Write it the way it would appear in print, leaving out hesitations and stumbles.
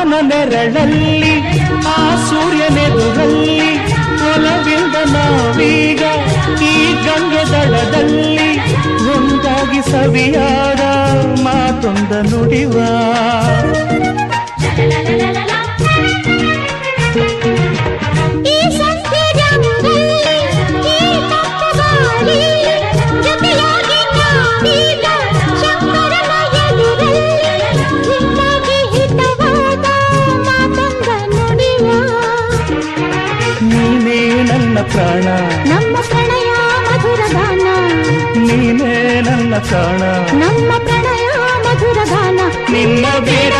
ಬಾನ ನೆರಳಲ್ಲಿ ಆ ಸೂರ್ಯನೆದುರಲ್ಲಿ ಒಲವಿಂದ ನಾವೀಗ ಈ ಗಂಗೆ ದಡದಲ್ಲಿ ಒಂದಾಗಿ ಸವಿಯಾದ ಮಾತೊಂದ ನುಡಿವ ನೀನೇ ನನ್ನ ಪ್ರಾಣ ನಮ್ಮ ಪ್ರಣಯ ಮಧುರ ಗಾನ ನೀನೇ ನನ್ನ ಪ್ರಾಣ ನಮ್ಮ ಪ್ರಣಯ ಮಧುರ ಗಾನ ನಿನ್ನ ಬೇಡ